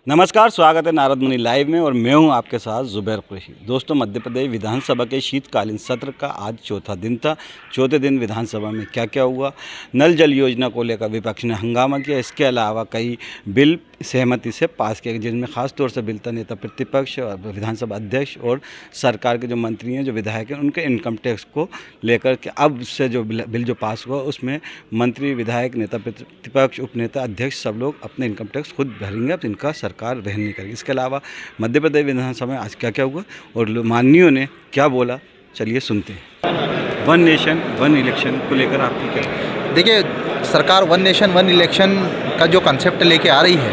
नमस्कार, स्वागत है नारद मुनि लाइव में और मैं हूं आपके साथ जुबैर कुरैशी। दोस्तों, मध्य प्रदेश विधानसभा के शीतकालीन सत्र का आज चौथा दिन था। चौथे दिन विधानसभा में क्या क्या हुआ? नल जल योजना को लेकर विपक्ष ने हंगामा किया। इसके अलावा कई बिल सहमति से पास किए, जिनमें खासतौर से बिल नेता प्रतिपक्ष, विधानसभा अध्यक्ष और सरकार के जो मंत्री हैं, जो विधायक हैं, उनके इनकम टैक्स को लेकर के अब से जो बिल जो पास हुआ उसमें मंत्री, विधायक, नेता प्रतिपक्ष, उपनेता, अध्यक्ष सब लोग अपने इनकम टैक्स खुद भरेंगे। अब इनका सरकार वहन नहीं करेगी। इसके अलावा मध्य प्रदेश विधानसभा में आज क्या क्या हुआ और माननीयों ने क्या बोला, चलिए सुनते हैं। वन नेशन वन इलेक्शन को लेकर आपकी क्या? देखिए, सरकार वन नेशन वन इलेक्शन का जो कंसेप्ट लेके आ रही है,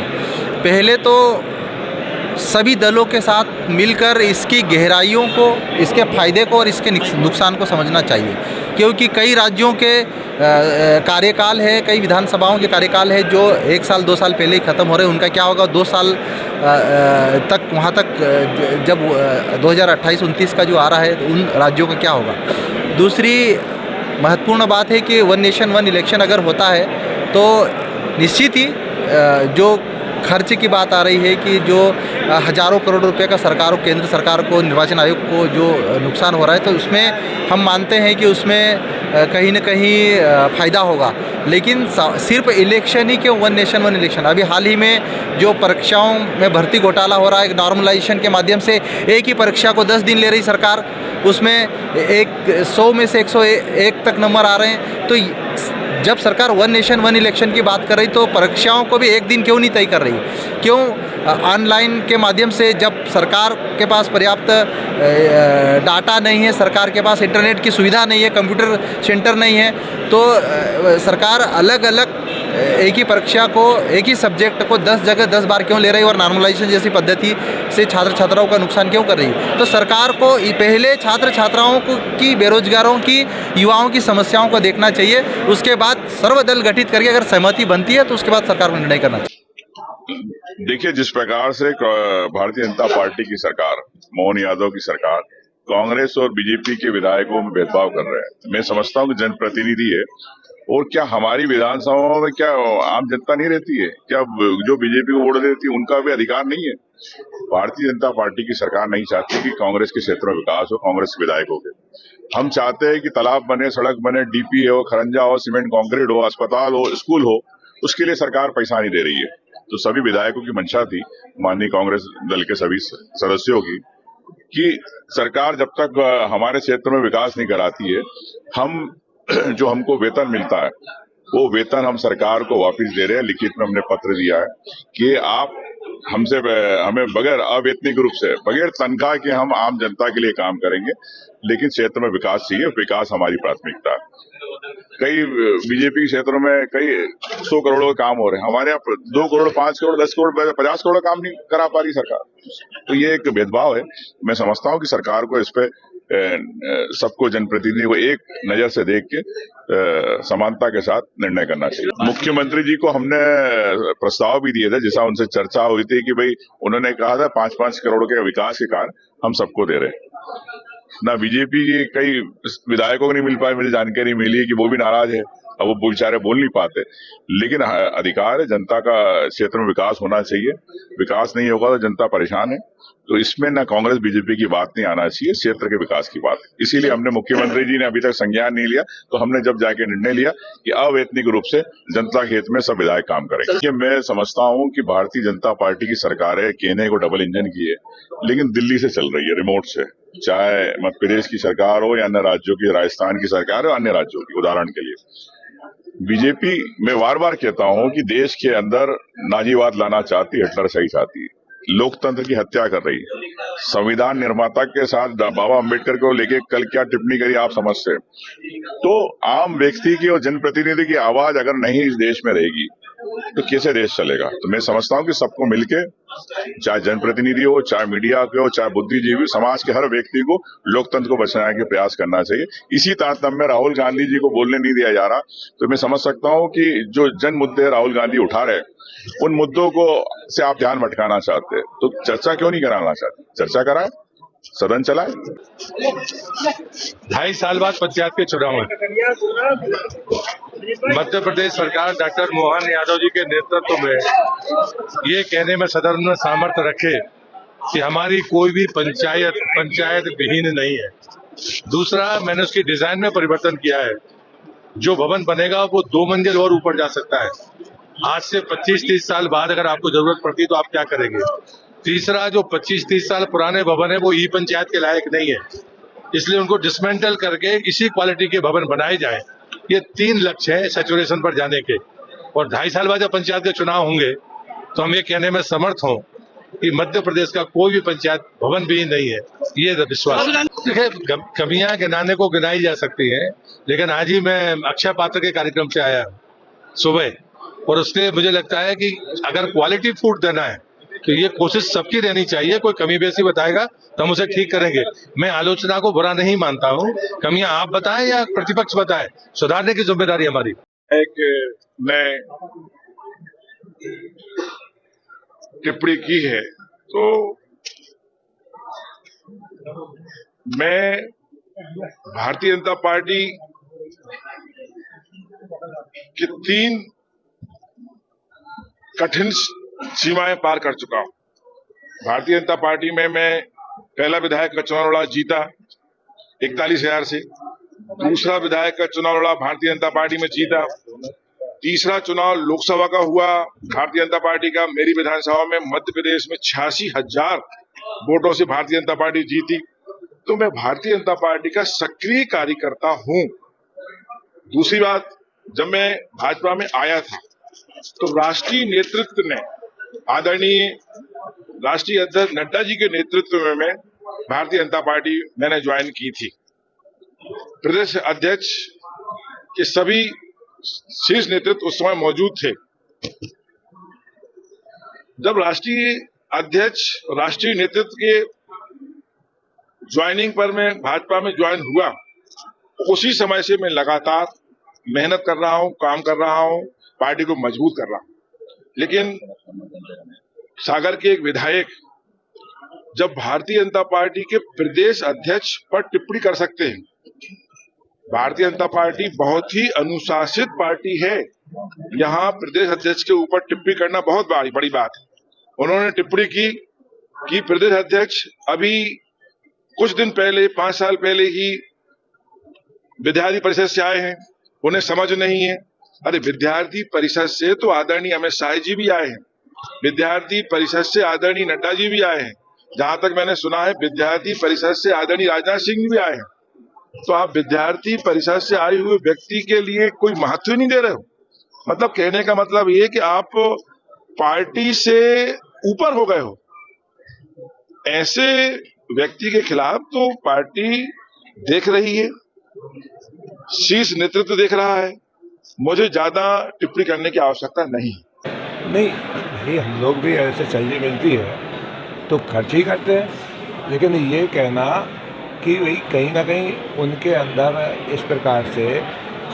पहले तो सभी दलों के साथ मिलकर इसकी गहराइयों को, इसके फ़ायदे को और इसके नुकसान को समझना चाहिए, क्योंकि कई राज्यों के कार्यकाल है, कई विधानसभाओं के कार्यकाल है जो 1 साल 2 साल पहले ही ख़त्म हो रहे हैं। उनका क्या होगा 2 साल तक, वहाँ तक जब 2028-29 का जो आ रहा है, उन राज्यों का क्या होगा। दूसरी महत्वपूर्ण बात है कि वन नेशन वन इलेक्शन अगर होता है तो निश्चित ही जो खर्च की बात आ रही है कि जो हज़ारों करोड़ रुपए का सरकार और केंद्र सरकार को, निर्वाचन आयोग को जो नुकसान हो रहा है, तो उसमें हम मानते हैं कि उसमें कहीं न कहीं फ़ायदा होगा। लेकिन सिर्फ इलेक्शन ही क्यों, वन नेशन वन इलेक्शन। अभी हाल ही में जो परीक्षाओं में भर्ती घोटाला हो रहा है, एक नॉर्मलाइजेशन के माध्यम से एक ही परीक्षा को 10 दिन ले रही सरकार, उसमें 100 में से 101 तक नंबर आ रहे हैं। तो जब सरकार वन नेशन वन इलेक्शन की बात कर रही तो परीक्षाओं को भी एक दिन क्यों नहीं तय कर रही? क्यों ऑनलाइन के माध्यम से, जब सरकार के पास पर्याप्त डाटा नहीं है, सरकार के पास इंटरनेट की सुविधा नहीं है, कंप्यूटर सेंटर नहीं है, तो सरकार अलग अलग एक ही परीक्षा को, एक ही सब्जेक्ट को 10 जगह 10 बार क्यों ले रही है और नॉर्मलाइजेशन जैसी पद्धति से छात्र छात्राओं का नुकसान क्यों कर रही है? तो सरकार को पहले छात्र छात्राओं की, बेरोजगारों की, युवाओं की समस्याओं को देखना चाहिए। उसके बाद सर्वदल गठित करके अगर सहमति बनती है तो उसके बाद सरकार को निर्णय करना चाहिए। देखिए, जिस प्रकार से भारतीय जनता पार्टी की सरकार, मोहन यादव की सरकार, कांग्रेस और बीजेपी के विधायकों में भेदभाव कर रहे हैं, मैं समझता हूं कि जनप्रतिनिधि है। और क्या हमारी विधानसभाओं में क्या आम जनता नहीं रहती है? क्या जो बीजेपी को वोट देती है उनका भी अधिकार नहीं है? भारतीय जनता पार्टी की सरकार नहीं चाहती कि कांग्रेस के क्षेत्र में विकास हो, कांग्रेस विधायकों के। हम चाहते हैं कि तालाब बने, सड़क बने, डीपी हो, खरंजा हो, सीमेंट कंक्रीट हो, अस्पताल हो, स्कूल हो। उसके लिए सरकार पैसा नहीं दे रही है। तो सभी विधायकों की मंशा थी, माननीय कांग्रेस दल के सभी सदस्यों की, कि सरकार जब तक हमारे क्षेत्र में विकास नहीं कराती है, हम जो हमको वेतन मिलता है वो वेतन हम सरकार को वापस दे रहे हैं। लिखित में हमने पत्र दिया है कि आप हमें बगैर अवैतनिक रूप से, बगैर तनख्वाह के हम आम जनता के लिए काम करेंगे, लेकिन क्षेत्र में विकास चाहिए, विकास हमारी प्राथमिकता है। कई बीजेपी के क्षेत्रों में कई 100 करोड़ का काम हो रहे हैं, हमारे यहाँ 2 करोड़, 5 करोड़, 10 करोड़, 50 करोड़ का काम नहीं करा पा रही सरकार। तो ये एक भेदभाव है। मैं समझता हूँ कि सरकार को इस पे सबको, जनप्रतिनिधि को एक नजर से देख के समानता के साथ निर्णय करना चाहिए। मुख्यमंत्री जी को हमने प्रस्ताव भी दिए थे, जैसा उनसे चर्चा हुई थी कि भाई उन्होंने कहा था 5-5 करोड़ के विकास के कार्य हम सबको दे रहे हैं। ना बीजेपी के कई विधायकों को नहीं मिल पाए, मुझे जानकारी मिली है कि वो भी नाराज है। अब वो बेचारे बोल नहीं पाते, लेकिन अधिकार है, जनता का क्षेत्र में विकास होना चाहिए। विकास नहीं होगा तो जनता परेशान है। तो इसमें ना कांग्रेस बीजेपी की बात नहीं आना चाहिए, क्षेत्र के विकास की बात। इसीलिए हमने, मुख्यमंत्री जी ने अभी तक संज्ञान नहीं लिया, तो हमने जब जाके निर्णय लिया कि अवैतनिक रूप से जनता के हित में सब विधायक काम करेंगे। मैं समझता हूं कि भारतीय जनता पार्टी की सरकार है, कहने को डबल इंजन की है, लेकिन दिल्ली से चल रही है, रिमोट से। चाहे मध्य प्रदेश की सरकार हो या अन्य राज्यों की, राजस्थान की सरकार हो, अन्य राज्यों की। उदाहरण के लिए बीजेपी, मैं बार बार कहता हूं कि देश के अंदर नाजीवाद लाना चाहती है, हिटलरशाही चाहती है, लोकतंत्र की हत्या कर रही है। संविधान निर्माता के साथ बाबा अम्बेडकर को लेके कल क्या टिप्पणी करी आप समझते हैं? तो आम व्यक्ति की और जनप्रतिनिधि की आवाज अगर नहीं इस देश में रहेगी तो कैसे देश चलेगा? तो मैं समझता हूं कि सबको मिलके, चाहे जनप्रतिनिधि हो, चाहे मीडिया के हो, चाहे बुद्धिजीवी, समाज के हर व्यक्ति को लोकतंत्र को बचाने के प्रयास करना चाहिए। इसी तारतम्य में राहुल गांधी जी को बोलने नहीं दिया जा रहा। तो मैं समझ सकता हूं कि जो जन मुद्दे राहुल गांधी उठा रहे, उन मुद्दों को से आप ध्यान भटकाना चाहते हैं, तो चर्चा क्यों नहीं कराना चाहते? चर्चा कराए, सदन चलाए। 2.5 साल बाद पंचायत के चुनाव है। मध्य प्रदेश सरकार डॉक्टर मोहन यादव जी के नेतृत्व में ये कहने में सदन में सामर्थ्य रखे कि हमारी कोई भी पंचायत विहीन नहीं है। दूसरा, मैंने उसकी डिजाइन में परिवर्तन किया है। जो भवन बनेगा वो 2 मंजिल और ऊपर जा सकता है। आज से 25-30 साल बाद अगर आपको जरूरत पड़ती तो आप क्या करेंगे? तीसरा, जो 25-30 साल पुराने भवन है वो ई पंचायत के लायक नहीं है, इसलिए उनको डिसमेंटल करके इसी क्वालिटी के भवन बनाए जाए। ये 3 लक्ष्य है सैचुरेशन पर जाने के। और 2.5 साल बाद जब पंचायत के चुनाव होंगे तो हम ये कहने में समर्थ हों कि मध्य प्रदेश का कोई भी पंचायत भवन भी नहीं है। ये विश्वास। देखिए, कमियां गिनाने को गिनाई जा सकती है, लेकिन आज ही मैं अक्षय पात्र के कार्यक्रम से आया सुबह, और उसके मुझे लगता है कि अगर क्वालिटी फूड देना है तो ये कोशिश सबकी रहनी चाहिए। कोई कमी बेसी बताएगा तो हम उसे ठीक करेंगे। मैं आलोचना को बुरा नहीं मानता हूँ। कमियां आप बताएं या प्रतिपक्ष बताए, सुधारने की जिम्मेदारी हमारी। एक मैं टिप्पणी की है तो मैं भारतीय जनता पार्टी की 3 कठिन सीमाएं पार कर चुका हूं। भारतीय जनता पार्टी में मैं पहला विधायक का चुनाव लड़ा, जीता 41,000 से। दूसरा विधायक का चुनाव लड़ा, भारतीय जनता पार्टी में जीता। तीसरा चुनाव लोकसभा का हुआ भारतीय जनता पार्टी का, मेरी विधानसभा में मध्य प्रदेश में 86,000 वोटों से भारतीय जनता पार्टी जीती। तो मैं भारतीय जनता पार्टी का सक्रिय कार्यकर्ता हूं। दूसरी बात, जब मैं भाजपा में आया था तो राष्ट्रीय नेतृत्व ने, आदरणीय राष्ट्रीय अध्यक्ष नड्डा जी के नेतृत्व में मैं भारतीय जनता पार्टी मैंने ज्वाइन की थी। प्रदेश अध्यक्ष के सभी शीर्ष नेतृत्व उस समय मौजूद थे। जब राष्ट्रीय अध्यक्ष, राष्ट्रीय नेतृत्व के ज्वाइनिंग पर मैं भाजपा में ज्वाइन हुआ, उसी समय से मैं लगातार मेहनत कर रहा हूं, काम कर रहा हूं, पार्टी को मजबूत कर रहा हूं। लेकिन सागर के एक विधायक जब भारतीय जनता पार्टी के प्रदेश अध्यक्ष पर टिप्पणी कर सकते हैं, भारतीय जनता पार्टी बहुत ही अनुशासित पार्टी है। यहाँ प्रदेश अध्यक्ष के ऊपर टिप्पणी करना बहुत बड़ी बात है। उन्होंने टिप्पणी की कि प्रदेश अध्यक्ष अभी कुछ दिन पहले, 5 साल पहले ही विद्यार्थी परिषद से आए हैं, उन्हें समझ नहीं है। अरे विद्यार्थी परिषद से तो आदरणीय अमित शाह जी भी आए हैं, विद्यार्थी परिषद से आदरणीय नड्डा जी भी आए हैं, जहां तक मैंने सुना है विद्यार्थी परिषद से आदरणीय राजनाथ सिंह भी आए हैं। तो आप विद्यार्थी परिषद से आए हुए व्यक्ति के लिए कोई महत्व नहीं दे रहे हो। मतलब कहने का मतलब ये कि आप पार्टी से ऊपर हो गए हो। ऐसे व्यक्ति के खिलाफ तो पार्टी देख रही है, शीर्ष नेतृत्व देख रहा है। मुझे ज्यादा टिप्पणी करने की आवश्यकता नहीं। भाई हम लोग भी ऐसे सैलरी मिलती है तो खर्च ही करते हैं, लेकिन ये कहना कि भाई कहीं ना कहीं उनके अंदर इस प्रकार से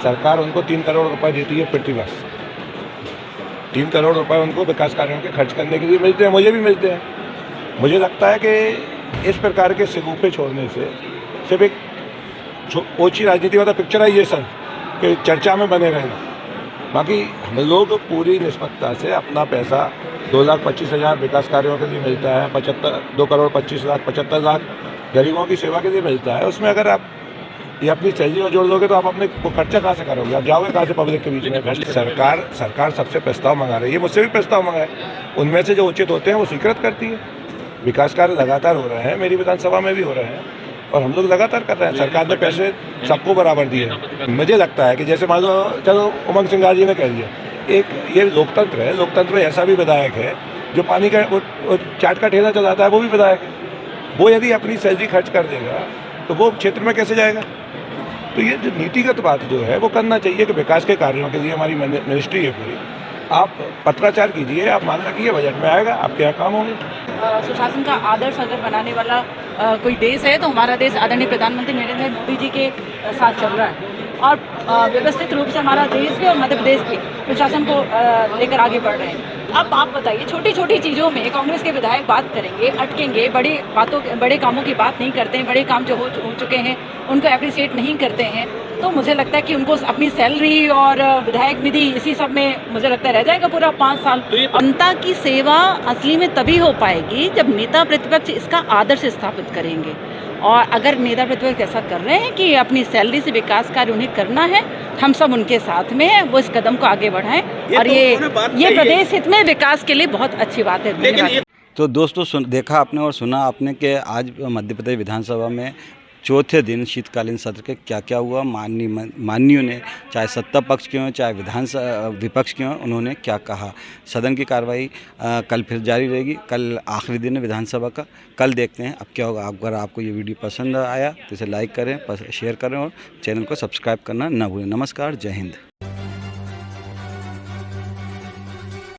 सरकार उनको 3 करोड़ रुपए देती है प्रतिवर्ष। 3 करोड़ रुपए उनको विकास कार्यों के खर्च करने के लिए मिलते हैं, मुझे भी मिलते हैं। मुझे लगता है कि इस प्रकार के सिगूफे छोड़ने से सिर्फ एक ओछी राजनीति वाला पिक्चराइजेशन के चर्चा में बने रहना। बाकी हम लोग पूरी निष्पक्षता से अपना पैसा 2,25,000 विकास कार्यों के लिए मिलता है, 2,25,75,00,000 गरीबों की सेवा के लिए मिलता है। उसमें अगर आप ये अपनी सैलरी में जोड़ दोगे तो आप अपने खर्चा कहाँ से करोगे? आप जाओगे कहाँ से पब्लिक के बीच में? सरकार सबसे प्रस्ताव मंगा रही है, मुझसे भी प्रस्ताव मंगाए। उनमें से जो उचित होते हैं वो स्वीकृत करती है। विकास कार्य लगातार हो रहे हैं, मेरी विधानसभा में भी हो रहे हैं और हम लोग लगातार कर रहे हैं। सरकार ने पैसे सबको बराबर दिए। मुझे लगता है कि जैसे मान लो, चलो उमंग सिंघार जी ने कह दिया, एक ये लोकतंत्र है, लोकतंत्र में ऐसा भी विधायक है जो पानी का वो चाट का ठेला चलाता है, वो भी विधायक है। वो यदि अपनी सैलरी खर्च कर देगा तो वो क्षेत्र में कैसे जाएगा? तो ये जो नीतिगत बात जो है वो करना चाहिए कि विकास के कार्यों के लिए हमारी मिनिस्ट्री है पूरी, आप पत्राचार कीजिए, आप मांग रखिए, बजट में आएगा, आपके यहाँ काम होंगे। सुशासन का आदर्श अगर बनाने वाला कोई देश है तो हमारा देश आदरणीय प्रधानमंत्री नरेंद्र मोदी जी के साथ चल रहा है और व्यवस्थित रूप से हमारा देश भी और मध्य प्रदेश भी प्रशासन को लेकर आगे बढ़ रहे हैं। अब आप बताइए, छोटी छोटी चीज़ों में कांग्रेस के विधायक बात करेंगे, अटकेंगे, बड़े कामों की बात नहीं करते हैं, बड़े काम जो हो चुके हैं उनको अप्रिशिएट नहीं करते हैं। तो मुझे लगता है कि उनको अपनी सैलरी और विधायक निधि इसी सब में मुझे लगता है रह जाएगा पूरा 5 साल। जनता की सेवा असली में तभी हो पाएगी जब नेता प्रतिपक्ष इसका आदर्श स्थापित करेंगे। और अगर नेता प्रतिपक्ष ऐसा कर रहे हैं कि अपनी सैलरी से विकास कार्य उन्हें करना है, हम सब उनके साथ में हैं, वो इस कदम को आगे बढ़ाएं और ये प्रदेश हित में विकास के लिए बहुत अच्छी बात है। तो दोस्तों देखा आपने और सुना आपने कि आज मध्य प्रदेश विधानसभा में चौथे दिन शीतकालीन सत्र के क्या क्या हुआ। माननीयों ने, चाहे सत्ता पक्ष के हों चाहे विपक्ष के हों, उन्होंने क्या कहा। सदन की कार्रवाई कल फिर जारी रहेगी। कल आखिरी दिन है विधानसभा का। कल देखते हैं अब क्या होगा। अगर आपको ये वीडियो पसंद आया तो इसे लाइक करें, शेयर करें और चैनल को सब्सक्राइब करना ना भूलें। नमस्कार, जय हिंद।